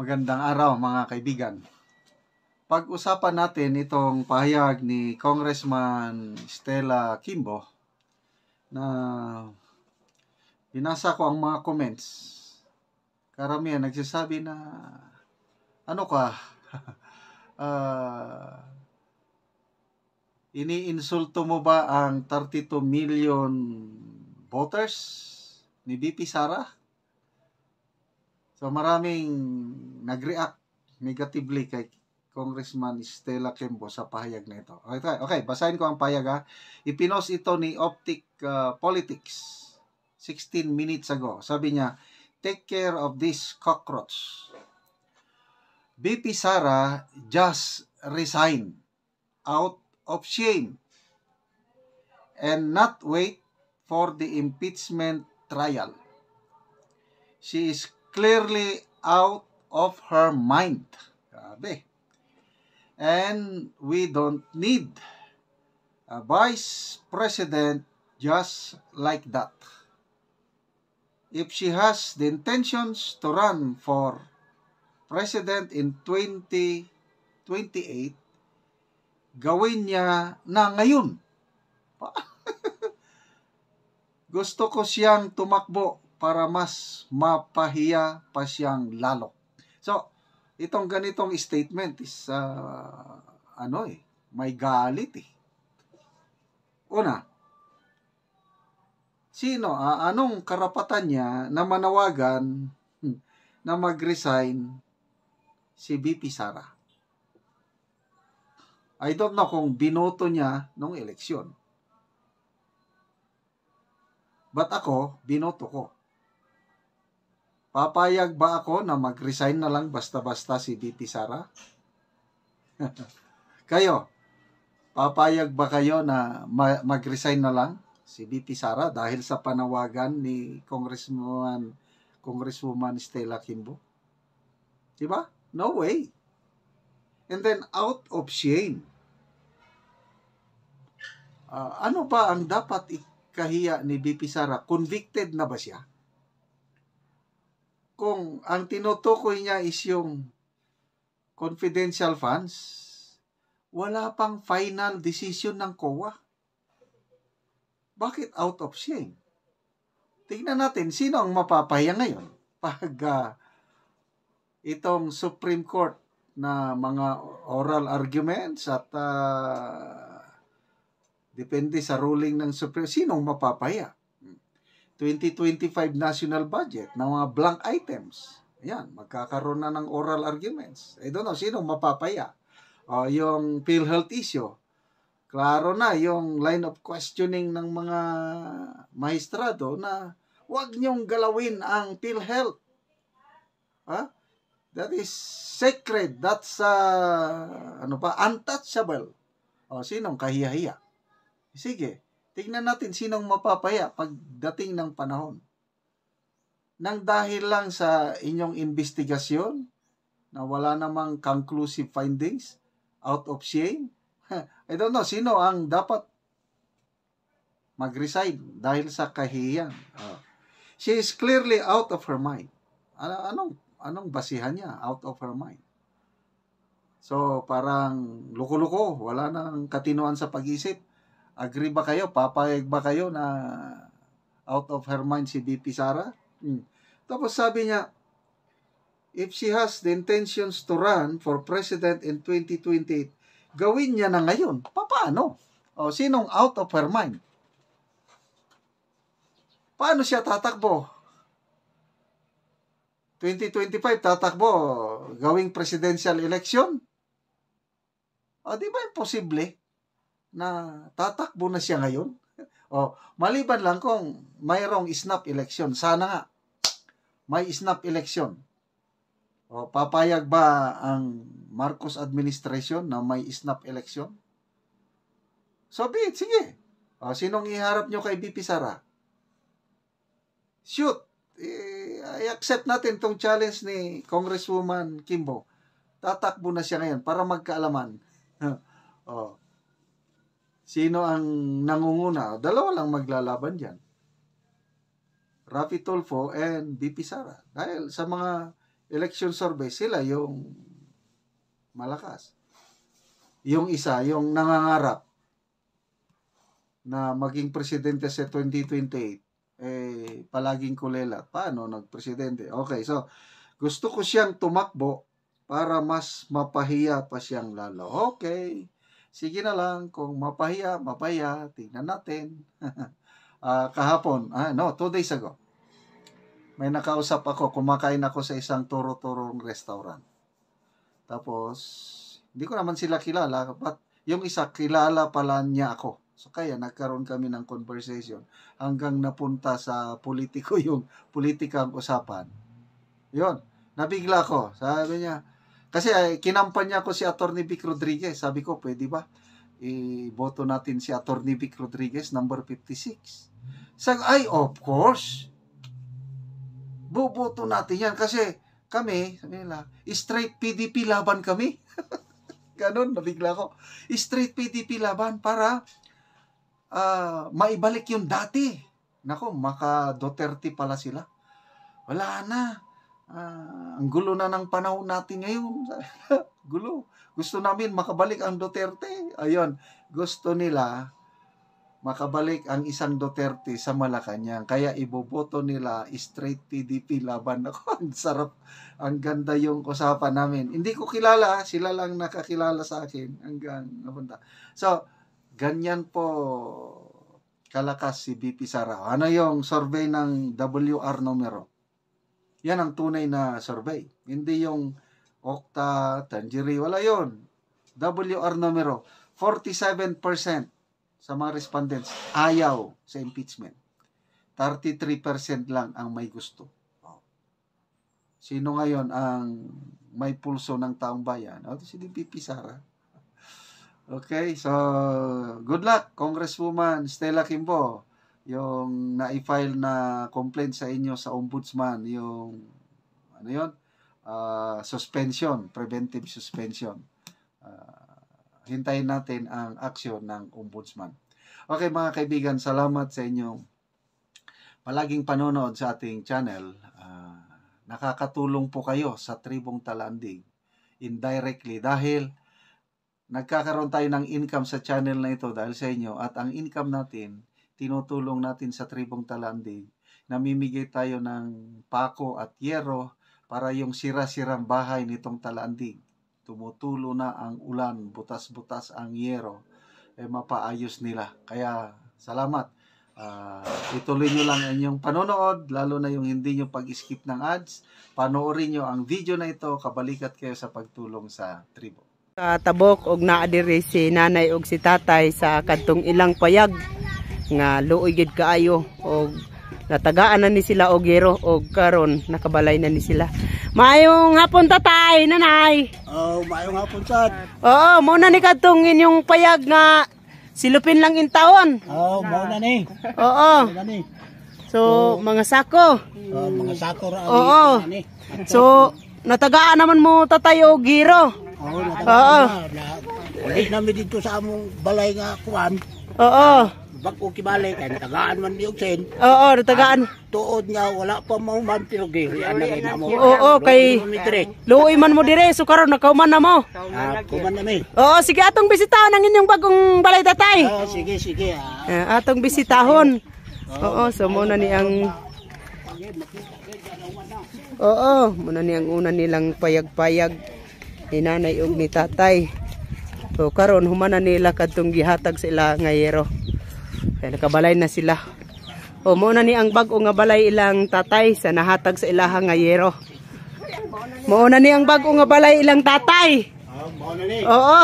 Magandang araw mga kaibigan. Pag-usapan natin itong pahayag ni Congressman Stella Kimbo na binasa ko ang mga comments. Karamihan nagsasabi na ano ka, iniinsulto mo ba ang 32 million voters ni VP Sara? So maraming nag-react negatively kay Congressman Stella Kimbo sa pahayag na ito. Okay, basahin ko ang pahayag ha. Ipinost ito ni Optic Politics 16 minutes ago. Sabi niya, take care of this cockroach. VP Sara just resign out of shame and not wait for the impeachment trial. She is clearly out of her mind. Grabe. And we don't need a vice president just like that. If she has the intentions to run for president in 2028, gawin niya na ngayon. Gusto ko siyang tumakbo para mas mapahiya pa siyang lalo. So, itong ganitong statement is, may galit eh. Una, anong karapatan niya na manawagan na mag-resign si VP Sara? I don't know kung binoto niya nung eleksyon. But ako, binoto ko. Papayag ba ako na mag-resign na lang basta-basta si VP Sara? Kayo, papayag ba kayo na mag-resign na lang si VP Sara dahil sa panawagan ni Congresswoman Stella Kimbo? Diba? No way. And then, out of shame. Ano ba ang dapat ikahiya ni VP Sara? Convicted na ba siya? Kung ang tinutukoy niya is yung confidential funds, wala pang final decision ng COA. Bakit out of shame? Tingnan natin, sino ang mapapahiya ngayon? Pag itong Supreme Court na mga oral arguments at depende sa ruling ng Supreme, sinong mapapahiya? 2025 national budget ng mga blank items. Ayan, magkakaroon na ng oral arguments. I don't know, sino mapapaya? Yung PhilHealth issue. Klaro na yung line of questioning ng mga maestrado na huwag niyong galawin ang PhilHealth. That is sacred. That's untouchable. Sinong kahiya-hiya? Sige. Tingnan natin sinong mapapaya pagdating ng panahon. Nang dahil lang sa inyong investigasyon na wala namang conclusive findings, out of shame, I don't know, sino ang dapat mag-resign dahil sa kahihiyan. She is clearly out of her mind. Anong basihan niya? Out of her mind. So, parang luko-luko, wala nang katinuan sa pag-isip. Agree ba kayo? Papayag ba kayo na out of her mind si VP Sara? Tapos sabi niya, if she has the intentions to run for president in 2028, gawin niya na ngayon. Paano? Sinong out of her mind? Paano siya tatakbo? 2025 tatakbo, gawing presidential election? Di ba imposible na tatakbo na siya ngayon? Maliban lang kung mayroong snap election. Sana nga, may snap election. Papayag ba ang Marcos administration na may snap election? So be it, sige. Sinong iharap nyo kay VP Sara? Shoot. I-accept natin tong challenge ni Congresswoman Kimbo. Tatakbo na siya ngayon para magkaalaman. Sino ang nangunguna? Dalawa lang maglalaban dyan. Raffy Tulfo and VP Sara. Dahil sa mga election survey, sila yung malakas. Yung isa, yung nangangarap na maging presidente sa 2028, palaging kulela. Paano nagpresidente? Okay, so, gusto ko siyang tumakbo para mas mapahiya pa siyang lalo. Okay, sige na lang, kung mapahiya, tingnan natin. Kahapon, 2 days ago, may nakausap ako, kumakain ako sa isang turo-turong restaurant. Tapos, hindi ko naman sila kilala, but yung isa, kilala pala niya ako. So, kaya nagkaroon kami ng conversation hanggang napunta sa politiko yung politikang usapan. Yun, nabigla ko. Sabi niya, kasi kinampanya ko si Atty. Vic Rodriguez. Sabi ko, pwede ba? Iboto natin si Atty. Vic Rodriguez, number 56. Sabi, ay, of course. Boboto natin yan kasi kami, sabi nila, straight PDP laban kami. Ganon, nabigla ko. Straight PDP laban para maibalik yung dati. Nako, maka Duterte pala sila. Wala na. Ang gulo na ng panahon natin ngayon. Gulo. Gusto namin makabalik ang Duterte. Ayun, gusto nila makabalik ang isang Duterte sa Malacanang. Kaya iboboto nila straight PDP laban. Ako, ang sarap. Ang ganda yung usapan namin. Hindi ko kilala. Sila lang nakakilala sa akin. Hanggang napunta. So, ganyan po kalakas si BP Sara. Ano yung survey ng WR numero? Yan ang tunay na survey. Hindi yung Okta, Tanjiri. Wala yon. WR numero. 47% sa mga respondents, ayaw sa impeachment. 33% lang ang may gusto. Sino ngayon ang may pulso ng taong bayan? Si BP Sara. Okay, so good luck, Congresswoman Stella Kimbo. Yung na-file na complaint sa inyo sa ombudsman, yung suspension, preventive suspension. Hintayin natin ang aksyon ng ombudsman. Okay mga kaibigan, salamat sa inyong palaging panonood sa ating channel. Nakakatulong po kayo sa Tribong Talandig indirectly dahil nagkakaroon tayo ng income sa channel na ito dahil sa inyo at ang income natin, tinutulong natin sa Tribong Talandig. Namimigay tayo ng pako at yero para yung sira-sirang bahay nitong Talandig. Tumutulo na ang ulan, butas-butas ang yero, mapaayos nila. Kaya, salamat. Ituloy nyo lang ang inyong panonood, lalo na yung hindi nyo pag-skip ng ads. Panoorin nyo ang video na ito, kabalikat kayo sa pagtulong sa tribo. Tabok og naadiri si nanay og si tatay sa kadtong ilang payag nga luoy gid kaayo og natagaan na ni sila og yero og karon nakabalay na ni sila. Maayong hapon tatay, nanay. Maayong hapon sad. Oo, mo na ni kadtong inyong payag nga silupin lang in taon. Mao na ni. Oo. So, mga sako. Mga sako ra. Oo. So, natagaan naman mo tatay og giro. Oo. Ulit namin dito sa among balay nga kuan. Oo. Bako kibalay kay tagaan man di og sen. Oo, natagaan. Tuod nga wala pa mauman pero giri ana na mo. Oo, kay luoy man mo dire so karon nakauman na mo. Kuman na mi. Oo, sige atong bisitahon ang inyong bagong balay tatay. Sige. Atong bisitahon. Oo, so muna ni ang Oo, muna ni ang una nilang payag-payag ni nanay ug ni tatay. So karon humana nila kadtong gihatag sa ila nga yero. Kaya nakabalay na sila. O muna ni ang bag-o nga balay ilang tatay sa nahatag sa ilaha nga yero. Muna ni ang bag-o nga balay ilang tatay. Mao na ni. Oo.